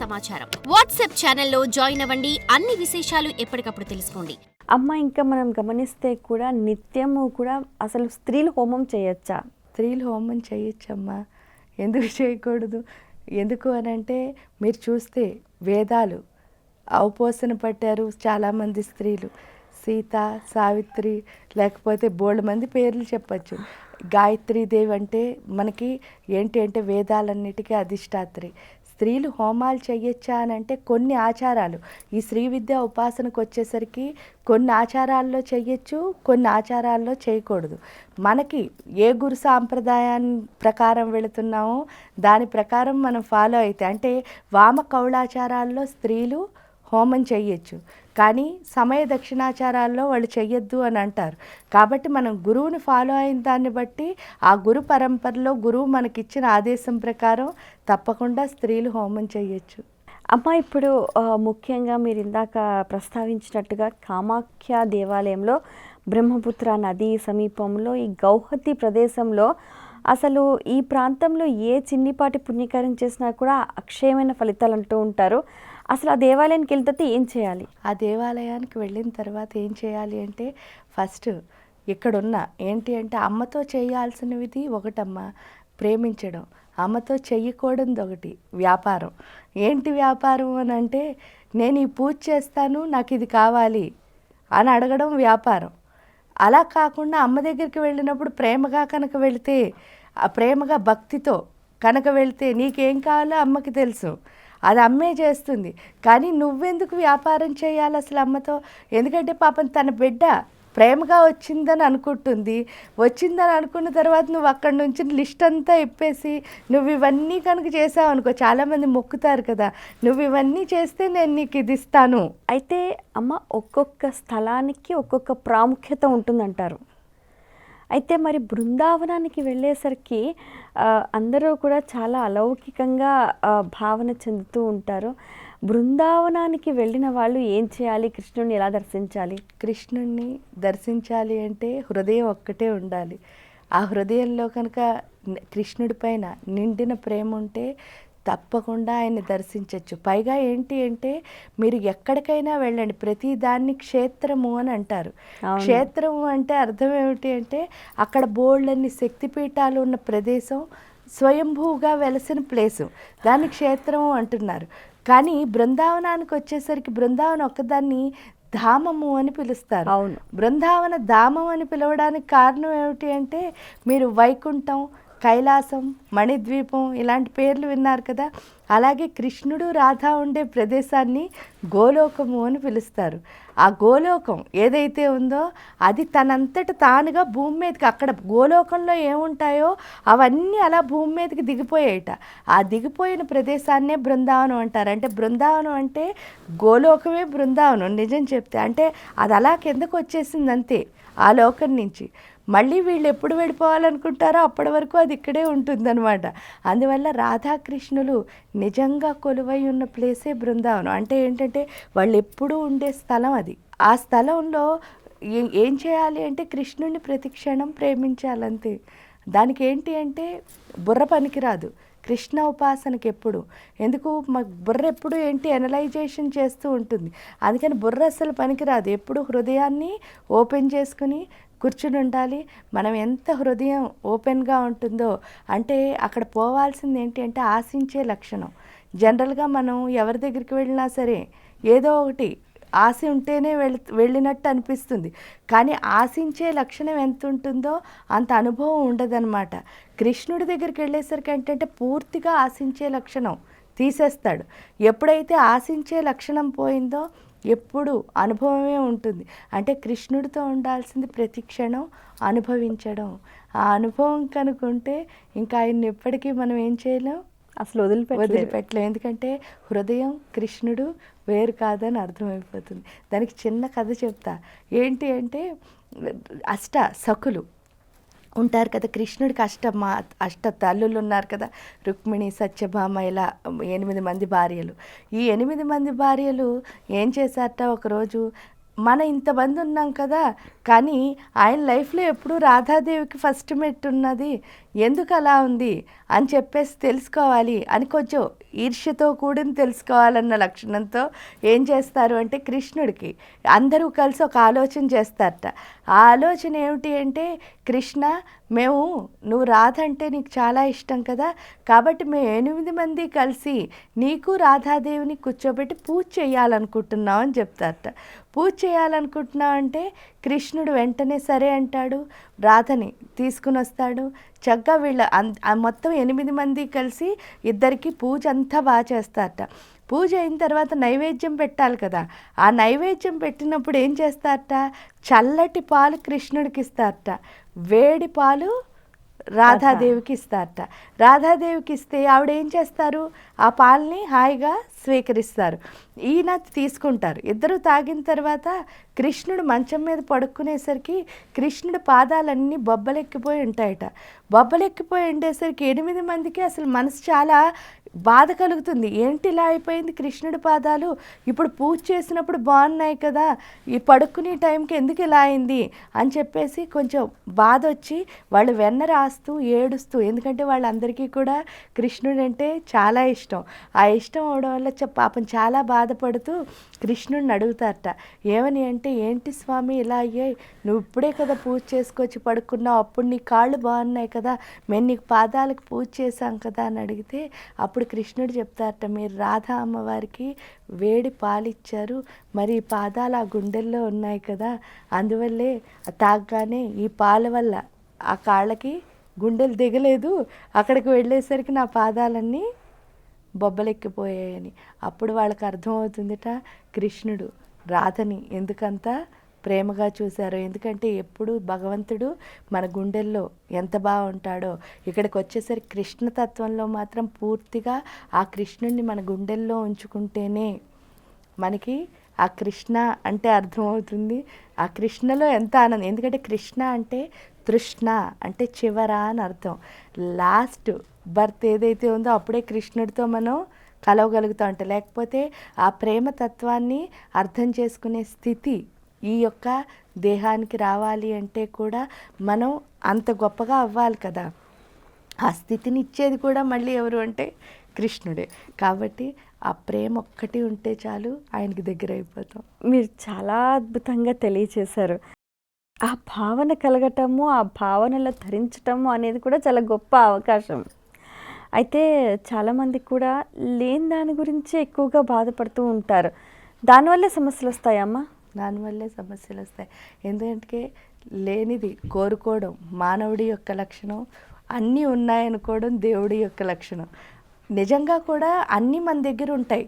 సమాచారం వాట్సాప్ ఛానల్లో జాయిన్ అవ్వండి. అన్ని విశేషాలు ఎప్పటికప్పుడు తెలుసుకోండి. అమ్మ, ఇంకా మనం గమనిస్తే కూడా నిత్యము కూడా అసలు స్త్రీలు హోమం చేయొచ్చా? స్త్రీలు హోమం చేయొచ్చమ్మా, ఎందుకు చేయకూడదు? ఎందుకు అని అంటే మీరు చూస్తే వేదాలు అవపోసన పట్టారు చాలామంది స్త్రీలు. సీత, సావిత్రి, లేకపోతే బోల్డ్ మంది పేర్లు చెప్పచ్చు. గాయత్రీదేవి అంటే మనకి ఏంటి అంటే వేదాలన్నిటికీ అధిష్టాత్రి. స్త్రీలు హోమాలు చేయొచ్చా అని అంటే కొన్ని ఆచారాలు, ఈ శ్రీ విద్య ఉపాసనకు వచ్చేసరికి కొన్ని ఆచారాల్లో చేయొచ్చు, కొన్ని ఆచారాల్లో చేయకూడదు. మనకి ఏ గురు సాంప్రదాయాన్ని ప్రకారం వెళుతున్నామో దాని ప్రకారం మనం ఫాలో అయితే, అంటే వామ కౌళాచారాల్లో స్త్రీలు హోమం చెయ్యొచ్చు, కానీ సమయ దక్షిణాచారాల్లో వాళ్ళు చెయ్యొద్దు అని అంటారు. కాబట్టి మనం గురువుని ఫాలో అయిన దాన్ని బట్టి ఆ గురు పరంపరలో గురువు మనకిచ్చిన ఆదేశం ప్రకారం తప్పకుండా స్త్రీలు హోమం చెయ్యొచ్చు. అమ్మ, ఇప్పుడు ముఖ్యంగా మీరు ఇందాక ప్రస్తావించినట్టుగా కామాఖ్య దేవాలయంలో బ్రహ్మపుత్ర నది సమీపంలో ఈ గౌహతి ప్రదేశంలో అసలు ఈ ప్రాంతంలో ఏ చిన్నిపాటి పుణ్యకార్యం చేసినా కూడా అక్షయమైన ఫలితాలు అంటూ ఉంటారు. అసలు ఆ దేవాలయానికి వెళ్తే ఏం చేయాలి? ఆ దేవాలయానికి వెళ్ళిన తర్వాత ఏం చేయాలి అంటే, ఫస్ట్ ఇక్కడున్న ఏంటి అంటే అమ్మతో చేయాల్సినవి ఒకటమ్మ ప్రేమించడం, అమ్మతో చెయ్యకూడదు ఒకటి వ్యాపారం. ఏంటి వ్యాపారం అని అంటే, నేను ఈ పూజ చేస్తాను నాకు ఇది కావాలి అని అడగడం వ్యాపారం. అలా కాకుండా అమ్మ దగ్గరికి వెళ్ళినప్పుడు ప్రేమగా కనుక వెళితే, ఆ ప్రేమగా భక్తితో కనుక వెళితే నీకేం కావాలో అమ్మకి తెలుసు, అది అమ్మే చేస్తుంది. కానీ నువ్వెందుకు వ్యాపారం చేయాలి అసలు అమ్మతో? ఎందుకంటే పాపం తన బిడ్డ ప్రేమగా వచ్చిందని అనుకున్న తర్వాత నువ్వు అక్కడి నుంచి లిస్ట్ అంతా ఇప్పేసి నువ్వు ఇవన్నీ కనుక చేసావు అనుకో, చాలామంది మొక్కుతారు కదా, నువ్వు ఇవన్నీ చేస్తే నేను నీకు ఇది ఇస్తాను. అయితే అమ్మ, ఒక్కొక్క స్థలానికి ఒక్కొక్క ప్రాముఖ్యత ఉంటుందంటారు. అయితే మరి బృందావనానికి వెళ్ళేసరికి అందరూ కూడా చాలా అలౌకికంగా భావన చెందుతూ ఉంటారు. బృందావనానికి వెళ్ళిన వాళ్ళు ఏం చేయాలి? కృష్ణుడిని ఎలా దర్శించాలి? కృష్ణుడిని దర్శించాలి అంటే హృదయం ఒక్కటే ఉండాలి. ఆ హృదయంలో కనుక కృష్ణుడి పైన నిండిన ప్రేమ ఉంటే తప్పకుండా ఆయన్ని దర్శించవచ్చు. పైగా ఏంటి అంటే మీరు ఎక్కడికైనా వెళ్ళండి, ప్రతి దాన్ని క్షేత్రము అని అంటారు. క్షేత్రము అంటే అర్థం ఏమిటి అంటే అక్కడ బోల్డన్ని శక్తిపీఠాలు ఉన్న ప్రదేశం, స్వయంభూగా వెలసిన ప్లేసు, దాన్ని క్షేత్రము అంటున్నారు. కానీ బృందావనానికి వచ్చేసరికి బృందావనం ఒక్కదాన్ని ధామము అని పిలుస్తారు. అవును, బృందావన ధామం అని పిలవడానికి కారణం ఏమిటి అంటే మీరు వైకుంఠం, కైలాసం, మణిద్వీపం ఇలాంటి పేర్లు విన్నారు కదా, అలాగే కృష్ణుడు రాధా ఉండే ప్రదేశాన్ని గోలోకము అని పిలుస్తారు. ఆ గోలోకం ఏదైతే ఉందో అది తనంతట తానుగా భూమి మీదకి, అక్కడ గోలోకంలో ఏముంటాయో అవన్నీ అలా భూమి మీదకి దిగిపోయాయట. ఆ దిగిపోయిన ప్రదేశాన్నే బృందావనం అంటారు. అంటే బృందావనం అంటే గోలోకమే బృందావనం నిజం చెప్తే. అంటే అది అలా కిందకు వచ్చేసింది అంతే ఆ లోకం నుంచి. మళ్ళీ వీళ్ళు ఎప్పుడు వెళ్ళిపోవాలనుకుంటారో అప్పటి వరకు అది ఇక్కడే ఉంటుందన్నమాట. అందువల్ల రాధాకృష్ణులు నిజంగా కొలువై ఉన్న ప్లేసే బృందావనం. అంటే ఏంటంటే వాళ్ళు ఎప్పుడూ ఉండే స్థలం అది. ఆ స్థలంలో ఏం చేయాలి అంటే కృష్ణుడిని ప్రతిక్షణం ప్రేమించాలంతే. దానికి ఏంటి అంటే బుర్ర పనికిరాదు కృష్ణ ఉపాసనకి ఎప్పుడు. ఎందుకు బుర్ర ఎప్పుడు ఏంటి ఎనలైజేషన్ చేస్తూ ఉంటుంది, అందుకని బుర్ర అసలు పనికిరాదు. ఎప్పుడు హృదయాన్ని ఓపెన్ చేసుకుని కూర్చుని ఉండాలి. మనం ఎంత హృదయం ఓపెన్గా ఉంటుందో అంటే అక్కడ పోవాల్సింది ఏంటి అంటే ఆశించే లక్షణం. జనరల్గా మనం ఎవరి దగ్గరికి వెళ్ళినా సరే ఏదో ఒకటి ఆశ ఉంటేనే వెళ్ళినట్టు అనిపిస్తుంది, కానీ ఆశించే లక్షణం ఎంత ఉంటుందో అంత అనుభవం ఉండదన్నమాట. కృష్ణుడి దగ్గరికి వెళ్ళేసరికి ఏంటంటే పూర్తిగా ఆశించే లక్షణం తీసేస్తాడు. ఎప్పుడైతే ఆశించే లక్షణం పోయిందో ఎప్పుడు అనుభవమే ఉంటుంది. అంటే కృష్ణుడితో ఉండాల్సింది ప్రతి క్షణం అనుభవించడం. ఆ అనుభవం కనుకుంటే ఇంకా ఆయన్ని ఎప్పటికీ మనం ఏం చేయలేం, అసలు వదిలిపెట్టలేం. ఎందుకంటే హృదయం కృష్ణుడు వేరు కాదని అర్థమైపోతుంది. దానికి చిన్న కథ చెప్తా. ఏంటి అంటే సఖులు ఉంటారు కదా, కృష్ణుడికి అష్ట తల్లులు ఉన్నారు కదా, రుక్మిణి, సత్యభామ, ఇలా 8 మంది భార్యలు. ఈ 8 మంది భార్యలు ఏం చేశారట, ఒకరోజు మన ఇంతమంది ఉన్నాం కదా, కానీ ఆయన లైఫ్లో ఎప్పుడు రాధాదేవికి ఫస్ట్ మెట్టున్నది, ఎందుకు అలా ఉంది అని చెప్పేసి తెలుసుకోవాలి అని కొంచెం ఈర్ష్యతో కూడిన తెలుసుకోవాలన్న లక్షణంతో ఏం చేస్తారు అంటే కృష్ణుడికి అందరూ కలిసి ఒక ఆలోచన చేస్తారట. ఆ ఆలోచన ఏమిటి అంటే, కృష్ణ నువ్వు రాధ అంటే నీకు చాలా ఇష్టం కదా, కాబట్టి మేము 8 మంది కలిసి నీకు రాధాదేవిని కూర్చోబెట్టి పూజ చేయాలనుకుంటున్నాం అని చెప్తారట. పూజ చేయాలనుకుంటున్నాం అంటే కృష్ణుడు వెంటనే సరే అంటాడు, రాధని తీసుకుని వస్తాడు. చక్కగా వీళ్ళ మొత్తం 8 మంది కలిసి ఇద్దరికి పూజ అంతా బాగా చేస్తారట. పూజ అయిన తర్వాత నైవేద్యం పెట్టాలి కదా, ఆ నైవేద్యం పెట్టినప్పుడు ఏం చేస్తారట, చల్లటి పాలు కృష్ణుడికి ఇస్తారట, వేడి పాలు రాధాదేవికి ఇస్తారట. రాధాదేవికి ఇస్తే ఆవిడ ఏం చేస్తారు, ఆ పాలని హాయిగా స్వీకరిస్తారు. ఈయన తీసుకుంటారు. ఇద్దరు తాగిన తర్వాత కృష్ణుడు మంచం మీద పడుకునేసరికి కృష్ణుడి పాదాలన్నీ బొబ్బలెక్కిపోయి ఉంటాయట. బొబ్బలెక్కిపోయి ఉండేసరికి 8 మందికి అసలు మనసు చాలా బాధ కలుగుతుంది. ఏంటి ఇలా అయిపోయింది కృష్ణుడి పాదాలు, ఇప్పుడు పూజ చేసినప్పుడు బాగున్నాయి కదా, ఈ పడుకునే టైంకి ఎందుకు ఇలా అయింది అని చెప్పేసి కొంచెం బాధ వచ్చి వాళ్ళు వెన్న రాస్తూ ఏడుస్తూ, ఎందుకంటే వాళ్ళందరికీ కూడా కృష్ణుడు అంటే చాలా ఇష్టం. ఆ ఇష్టం అవడం వల్ల పాపం చాలా బాధపడుతూ కృష్ణుడిని అడుగుతారట. ఏమని అంటే, ఏంటి స్వామి ఇలా అయ్యాయి, నువ్వు ఇప్పుడే కదా పూజ చేసుకొచ్చి పడుకున్నావు, అప్పుడు నీ కాళ్ళు బాగున్నాయి కదా, మేము నీకు పాదాలకు పూజ చేశాం కదా అని అడిగితే అప్పుడు కృష్ణుడు చెప్తారట, మీరు రాధా అమ్మవారికి వేడి పాలిచ్చారు, మరి ఈ పాదాలు ఆ గుండెల్లో ఉన్నాయి కదా, అందువల్లే తాగగానే ఈ పాల వల్ల ఆ కాళ్ళకి గుండెలు దిగలేదు, అక్కడికి వెళ్ళేసరికి నా పాదాలన్నీ బొబ్బలెక్కిపోయాయని. అప్పుడు వాళ్ళకి అర్థమవుతుందిట కృష్ణుడు రాధని ఎందుకంత ప్రేమగా చూశారు. ఎందుకంటే ఎప్పుడు భగవంతుడు మన గుండెల్లో ఎంత బాగుంటాడో, ఇక్కడికి వచ్చేసరికి కృష్ణతత్వంలో మాత్రం పూర్తిగా ఆ కృష్ణుడిని మన గుండెల్లో ఉంచుకుంటేనే మనకి ఆ కృష్ణ అంటే అర్థమవుతుంది. ఆ కృష్ణలో ఎంత ఆనందం, ఎందుకంటే కృష్ణ అంటే తృష్ణ అంటే చివర అని అర్థం. లాస్ట్ బర్త్ ఏదైతే ఉందో అప్పుడే కృష్ణుడితో మనం కలవగలుగుతాం. అంటే లేకపోతే ఆ ప్రేమ తత్వాన్ని అర్థం చేసుకునే స్థితి ఈ యొక్క దేహానికి రావాలి అంటే కూడా మనం అంత గొప్పగా అవ్వాలి కదా. ఆ స్థితిని ఇచ్చేది కూడా మళ్ళీ ఎవరు అంటే కృష్ణుడే. కాబట్టి ఆ ప్రేమ ఒక్కటి ఉంటే చాలు, ఆయనకి దగ్గర అయిపోతాం. మీరు చాలా అద్భుతంగా తెలియచేశారు. ఆ భావన కలగటము, ఆ భావనలో ధరించటము అనేది కూడా చాలా గొప్ప అవకాశం. అయితే చాలామంది కూడా లేని దాని గురించి ఎక్కువగా బాధపడుతూ ఉంటారు. దానివల్లే సమస్యలు వస్తాయమ్మా? దానివల్లే సమస్యలు వస్తాయి. ఎందుకంటే లేనిది కోరుకోవడం మానవుడి యొక్క లక్షణం, అన్నీ ఉన్నాయనుకోవడం దేవుడి యొక్క లక్షణం. నిజంగా కూడా అన్నీ మన దగ్గర ఉంటాయి,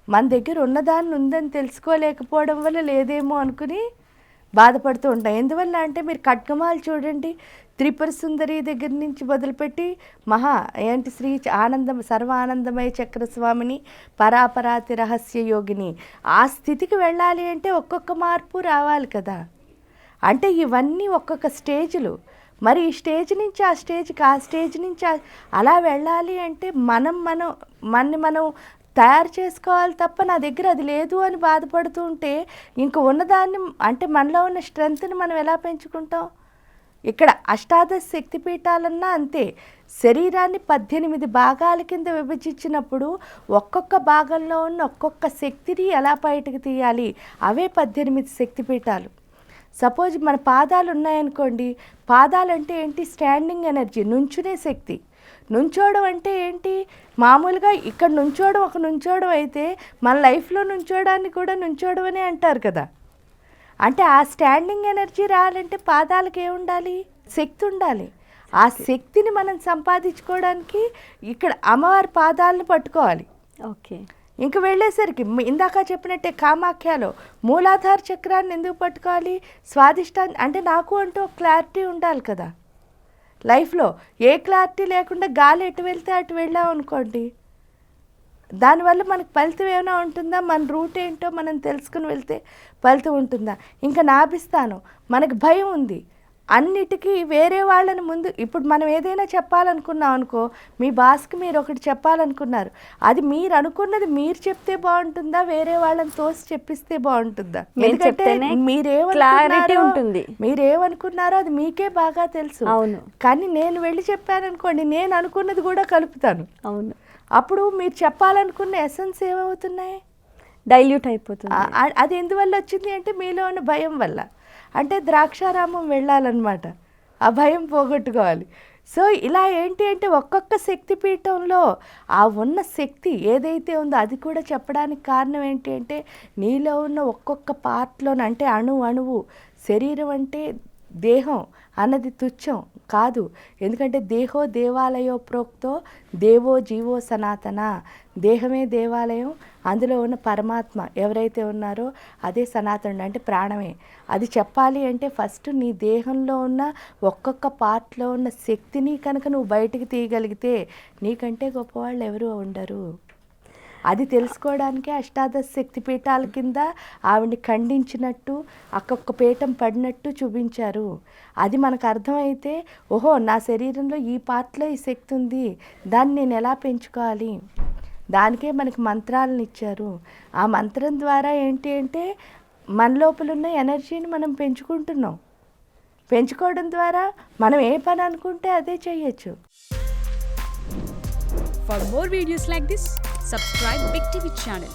మన దగ్గర ఉన్నదాన్ని ఉందని తెలుసుకోలేకపోవడం వల్ల లేదేమో అనుకుని బాధపడుతూ ఉంటాం. ఎందువల్ల అంటే మీరు ఖడ్గమాలు చూడండి, త్రిపుర సుందరి దగ్గర నుంచి మొదలుపెట్టి శ్రీ సర్వ ఆనందమయ చక్రస్వామిని, పరాపరాతి రహస్య యోగిని, ఆ స్థితికి వెళ్ళాలి అంటే ఒక్కొక్క మార్పు రావాలి కదా. అంటే ఇవన్నీ ఒక్కొక్క స్టేజ్లు. మరి ఈ స్టేజ్ నుంచి ఆ స్టేజ్కి, ఆ స్టేజ్ నుంచి అలా వెళ్ళాలి అంటే మనం తయారు చేసుకోవాలి తప్ప నా దగ్గర అది లేదు అని బాధపడుతూ ఉంటే ఇంక ఉన్నదాన్ని, అంటే మనలో ఉన్న స్ట్రెంగ్త్ని మనం ఎలా పెంచుకుంటాం. ఇక్కడ అష్టాదశ శక్తిపీఠాలన్నా అంతే, శరీరాన్ని 18 భాగాల కింద విభజించినప్పుడు ఒక్కొక్క భాగంలో ఉన్న ఒక్కొక్క శక్తిని ఎలా బయటకు తీయాలి, అవే 18 శక్తిపీఠాలు. సపోజ్ మన పాదాలు ఉన్నాయనుకోండి, పాదాలు అంటే ఏంటి, స్టాండింగ్ ఎనర్జీ, నుంచునే శక్తి. నుంచోవడం అంటే ఏంటి, మామూలుగా ఇక్కడ నుంచోవడం ఒక నుంచోవడం అయితే మన లైఫ్లో నుంచోవడాన్ని కూడా నుంచోవడం అనే అంటారు కదా. అంటే ఆ స్టాండింగ్ ఎనర్జీ రావాలంటే పాదాలకు ఏముండాలి, శక్తి ఉండాలి. ఆ శక్తిని మనం సంపాదించుకోవడానికి ఇక్కడ అమ్మవారి పాదాలను పట్టుకోవాలి. ఓకే. ఇంక వెళ్ళేసరికి ఇందాక చెప్పినట్టే కామాఖ్యలో మూలాధార చక్రాన్ని ఎందుకు పట్టుకోవాలి, స్వాదిష్టాన్ని, అంటే నాకు అంటూ క్లారిటీ ఉండాలి కదా. లైఫ్లో ఏ క్లారిటీ లేకుండా గాలి ఎటు వెళ్తే అటు వెళ్ళాం అనుకోండి, దానివల్ల మనకు ఫలితం ఏమైనా ఉంటుందా, మన రూట్ ఏంటో మనం తెలుసుకుని వెళ్తే ఫలితం ఉంటుందా. ఇంకా నాభిస్తాను, మనకు భయం ఉంది, అన్నిటికీ వేరే వాళ్ళని ముందు ఇప్పుడు మనం ఏదైనా చెప్పాలనుకున్నాం అనుకో, మీ బాస్కి మీరు ఒకటి చెప్పాలనుకున్నారు, అది మీరు అనుకున్నది మీరు చెప్తే బాగుంటుందా, వేరే వాళ్ళని తోసి చెప్పిస్తే బాగుంటుందా? మీరు చెప్తేనే clarity ఉంటుంది. మీరేమనుకున్నారో అది మీకే బాగా తెలుసు. అవును. కానీ నేను వెళ్ళి చెప్పాను అనుకోండి, నేను అనుకున్నది కూడా కలుపుతాను. అవును. అప్పుడు మీరు చెప్పాలనుకున్న ఎసెన్స్ ఏమవుతున్నాయి? డైల్యూట్ అయిపోతుంది. అది ఎందువల్ల వచ్చింది అంటే మీలో ఉన్న భయం వల్ల. అంటే ద్రాక్షారామం వెళ్ళాలన్నమాట, ఆ భయం పోగొట్టుకోవాలి. సో ఇలా ఏంటి అంటే ఒక్కొక్క శక్తిపీఠంలో ఆ ఉన్న శక్తి ఏదైతే ఉందో అది కూడా చెప్పడానికి కారణం ఏంటి అంటే నీలో ఉన్న ఒక్కొక్క పార్ట్లోనే, అంటే అణువు శరీరం అంటే దేహం అన్నది తుచ్చం కాదు. ఎందుకంటే దేహో దేవాలయో ప్రోక్తో దేవో జీవో సనాతన. దేహమే దేవాలయం, అందులో ఉన్న పరమాత్మ ఎవరైతే ఉన్నారో అదే సనాతనుడు, అంటే ప్రాణమే. అది చెప్పాలి అంటే ఫస్ట్ నీ దేహంలో ఉన్న ఒక్కొక్క పార్ట్లో ఉన్న శక్తిని కనుక నువ్వు బయటికి తీయగలిగితే నీకంటే గొప్పవాళ్ళు ఎవరు ఉండరు. అది తెలుసుకోవడానికే అష్టాదశ శక్తి పీఠాల కింద ఆవిడ్ని ఖండించినట్టు ఒక్కొక్క పీఠం పడినట్టు చూపించారు. అది మనకు అర్థమైతే ఓహో నా శరీరంలో ఈ పార్ట్లో ఈ శక్తి ఉంది, దాన్ని నేను ఎలా పెంచుకోవాలి, దానికే మనకి మంత్రాలను ఇచ్చారు. ఆ మంత్రం ద్వారా ఏంటి అంటే మన లోపల ఉన్న ఎనర్జీని మనం పెంచుకుంటున్నాం. పెంచుకోవడం ద్వారా మనం ఏ పని అనుకుంటే అదే చేయొచ్చు. For more videos like this, subscribe Big TV channel.